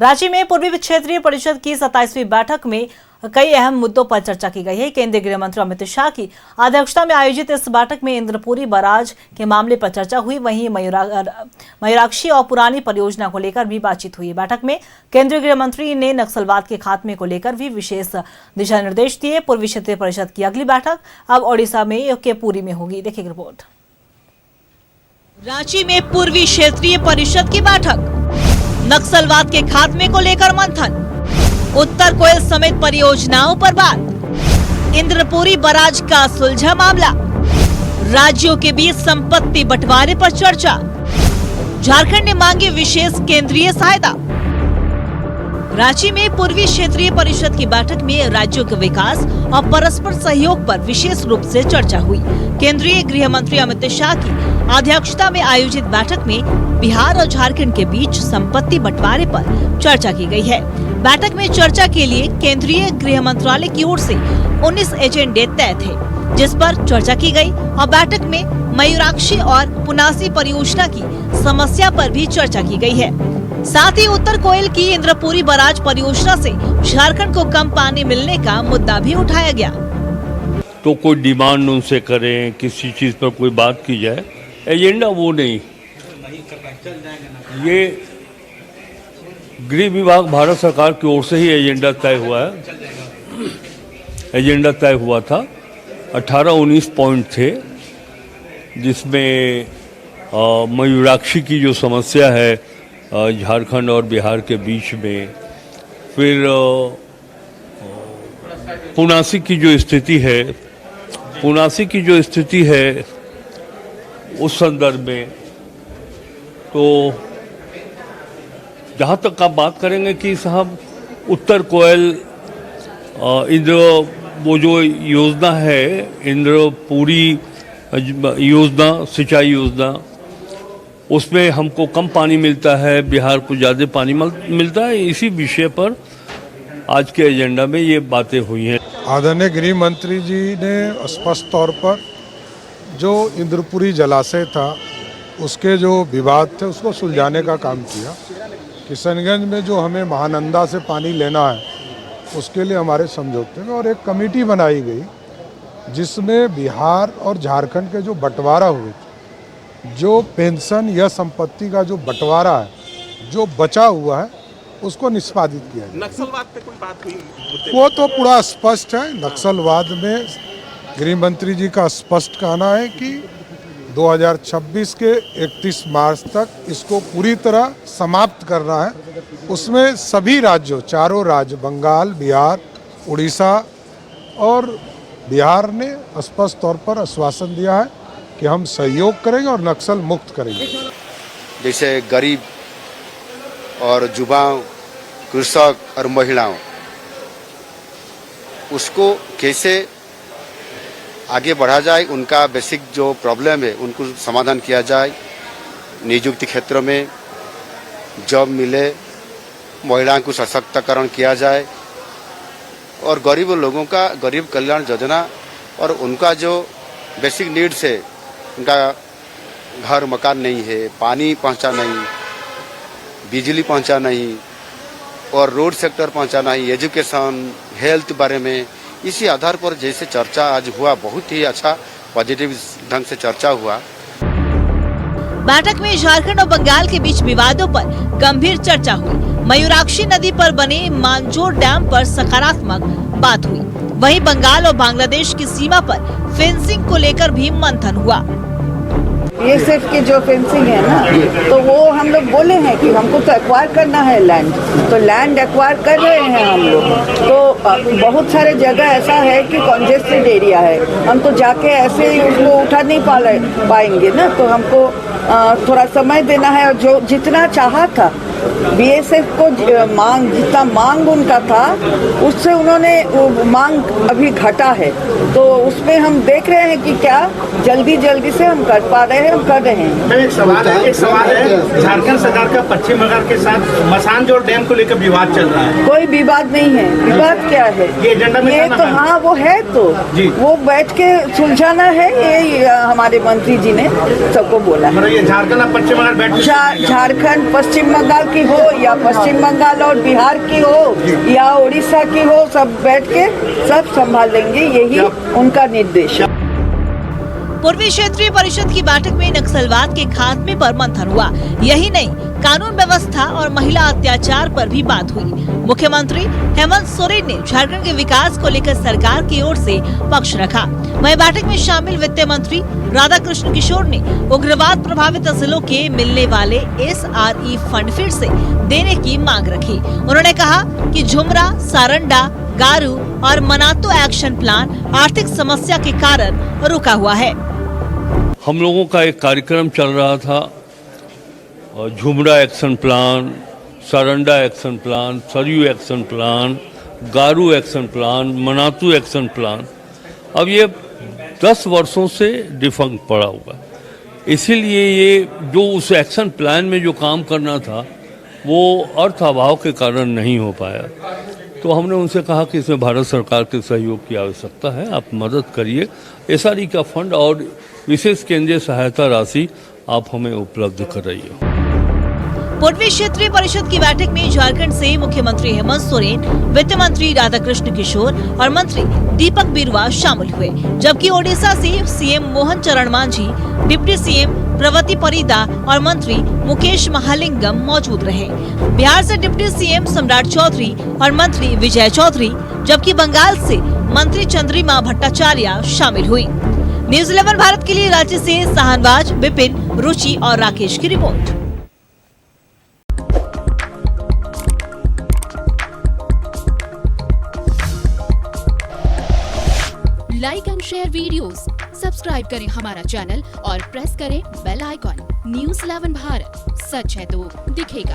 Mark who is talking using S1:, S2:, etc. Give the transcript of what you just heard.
S1: रांची में पूर्वी क्षेत्रीय परिषद की 27वीं बैठक में कई अहम मुद्दों पर चर्चा की गई है। केंद्रीय गृह मंत्री अमित शाह की अध्यक्षता में आयोजित इस बैठक में इंद्रपुरी बैराज के मामले पर चर्चा हुई। वहीं मयूराक्षी और पुरानी परियोजना को लेकर भी बातचीत हुई। बैठक में केंद्रीय गृह मंत्री ने नक्सलवाद के खात्मे को लेकर भी विशेष दिशा निर्देश दिए। पूर्वी क्षेत्रीय परिषद की अगली बैठक अब ओडिशा में के पुरी में होगी। देखिए रिपोर्ट। रांची में पूर्वी क्षेत्रीय परिषद की बैठक, नक्सलवाद के खात्मे को लेकर मंथन, उत्तर कोयल समेत परियोजनाओं पर बात, इंद्रपुरी बैराज का सुलझा मामला, राज्यों के बीच संपत्ति बंटवारे पर चर्चा, झारखंड ने मांगी विशेष केंद्रीय सहायता। रांची में पूर्वी क्षेत्रीय परिषद की बैठक में राज्यों के विकास और परस्पर सहयोग पर विशेष रूप से चर्चा हुई। केंद्रीय गृह मंत्री अमित शाह की अध्यक्षता में आयोजित बैठक में बिहार और झारखंड के बीच संपत्ति बंटवारे पर चर्चा की गई है। बैठक में चर्चा के लिए केंद्रीय गृह मंत्रालय की ओर से 19 एजेंडे तय थे, जिस पर चर्चा की गई और बैठक में मयूराक्षी और पुनासी परियोजना की समस्या पर भी चर्चा की गई है। साथ ही उत्तर कोयल की इंद्रपुरी बैराज परियोजना से झारखंड को कम पानी मिलने का मुद्दा भी उठाया गया।
S2: तो कोई डिमांड उनसे करें, किसी चीज पर कोई बात की जाए, एजेंडा वो नहीं। ये गृह विभाग भारत सरकार की ओर से ही एजेंडा तय हुआ है। एजेंडा तय हुआ था, 18-19 पॉइंट थे, जिसमें मयूराक्षी की जो समस्या है झारखंड और बिहार के बीच में, फिर पुनासी की जो स्थिति है उस संदर्भ में, तो जहाँ तक आप बात करेंगे कि साहब उत्तर कोयल वो जो योजना है, इंद्रपुरी योजना, सिंचाई योजना, उसमें हमको कम पानी मिलता है, बिहार को ज़्यादा पानी मिलता है। इसी विषय पर आज के एजेंडा में ये बातें हुई हैं।
S3: आदरणीय गृह मंत्री जी ने स्पष्ट तौर पर जो इंद्रपुरी जलाशय था, उसके जो विवाद थे, उसको सुलझाने का काम किया। किशनगंज में जो हमें महानंदा से पानी लेना है, उसके लिए हमारे समझौते में और एक कमेटी बनाई गई, जिसमें बिहार और झारखंड के जो बंटवारा हुए, जो पेंशन या संपत्ति का जो बंटवारा है, जो बचा हुआ है, उसको निष्पादित किया जाए।
S4: नक्सलवाद पे कोई बात हुई?
S3: वो तो पूरा स्पष्ट है। नक्सलवाद में गृह मंत्री जी का स्पष्ट कहना है कि 2026 के 31 मार्च तक इसको पूरी तरह समाप्त करना है। उसमें सभी राज्यों, चारों राज्य, बंगाल, बिहार, उड़ीसा और बिहार ने स्पष्ट तौर पर आश्वासन दिया है कि हम सहयोग करेंगे और नक्सल मुक्त करेंगे।
S5: जैसे गरीब और युवाओं, कृषक और महिलाओं, उसको कैसे आगे बढ़ा जाए, उनका बेसिक जो प्रॉब्लम है उनको समाधान किया जाए। नियुक्ति क्षेत्रों में जॉब मिले, महिलाओं को सशक्तिकरण किया जाए और गरीब लोगों का गरीब कल्याण योजना और उनका जो बेसिक नीड्स है, उनका घर मकान नहीं है, पानी पहुंचा नहीं, बिजली पहुंचा नहीं और रोड सेक्टर पहुंचा नहीं, एजुकेशन, हेल्थ बारे में, इसी आधार पर जैसे चर्चा आज हुआ, बहुत ही अच्छा पॉजिटिव ढंग से चर्चा हुआ।
S1: बैठक में झारखंड और बंगाल के बीच विवादों पर गंभीर चर्चा हुई। मयूराक्षी नदी पर बने मांजोर डैम पर सकारात्मक बात हुई। वहीं बंगाल और बांग्लादेश की सीमा पर फेंसिंग को लेकर भी मंथन हुआ।
S6: बीएसएफ की जो फेंसिंग है ना, तो वो हम लोग बोले हैं कि हमको तो एक्वायर करना है लैंड, तो लैंड एक्वायर कर रहे हैं हम लोग। तो बहुत सारे जगह ऐसा है कि कॉन्जेस्टेड एरिया है, हम तो जाके ऐसे ही उसको उठा नहीं पाएंगे ना, तो हमको थोड़ा समय देना है। और जो जितना चाहा था बीएसएफ को जितना मांग उनका था, उससे उन्होंने मांग अभी घटा है, तो उसमें हम देख रहे हैं कि क्या जल्दी से हम कर पा रहे हैं, हम कर रहे हैं।
S4: एक सवाल है, झारखंड सरकार का पश्चिम बंगाल के साथ मसानजोर डैम को लेकर विवाद चल रहा है।
S6: कोई विवाद नहीं है। विवाद क्या है?
S4: ये एजेंडा में
S6: ये तो हाँ वो है, तो वो बैठ के सुलझाना है, ये हमारे मंत्री जी ने सबको बोला है।
S4: ये झारखंड और पश्चिम बंगाल
S6: झारखंड पश्चिम बंगाल की हो या पश्चिम बंगाल और बिहार की हो या उड़ीसा की हो, सब बैठ के सब संभाल लेंगे, यही उनका निर्देश है।
S1: पूर्वी क्षेत्रीय परिषद की बैठक में नक्सलवाद के खात्मे पर मंथन हुआ। यही नहीं, कानून व्यवस्था और महिला अत्याचार पर भी बात हुई। मुख्यमंत्री हेमंत सोरेन ने झारखंड के विकास को लेकर सरकार की ओर से पक्ष रखा। वहीं बैठक में शामिल वित्त मंत्री राधाकृष्ण किशोर ने उग्रवाद प्रभावित जिलों के मिलने वाले SRE फंड फिर से देने की मांग रखी। उन्होंने कहा कि झुमरा, सारंडा, गारू और मनातू एक्शन प्लान आर्थिक समस्या के कारण रुका हुआ है।
S2: हम लोगों का एक कार्यक्रम चल रहा था, Jhumra action plan, Saranda action plan, Saryu action plan, Garu action plan, Manatu action plan. अब ये 10 वर्षों से डिफंक्ट पड़ा हुआ, इसीलिए ये जो उस एक्शन प्लान में जो काम करना था वो अर्थ अभाव के कारण नहीं हो पाया। तो हमने उनसे कहा कि इसमें भारत सरकार के सहयोग की आवश्यकता है, आप मदद करिए। SRE का फंड और विशेष केंद्रीय सहायता राशि आप हमें उपलब्ध कराइए।
S1: पूर्वी क्षेत्रीय परिषद की बैठक में झारखंड से मुख्यमंत्री हेमंत सोरेन, वित्त मंत्री राधाकृष्ण किशोर और मंत्री दीपक बिरुवा शामिल हुए, जबकि ओडिशा से CM मोहन चरण मांझी, डिप्टी CM प्रवती परिदा और मंत्री मुकेश महालिंगम मौजूद रहे। बिहार से डिप्टी CM सम्राट चौधरी और मंत्री विजय चौधरी, जबकि बंगाल से मंत्री चंद्रिमा भट्टाचार्य शामिल हुई। न्यूज़ 11 भारत के लिए रांची से शाहनवाज, विपिन, रुचि और राकेश की report.
S7: Like and share videos, subscribe करें हमारा चैनल और प्रेस करें बेल आइकॉन। न्यूज़ 11 भारत, सच है तो दिखेगा।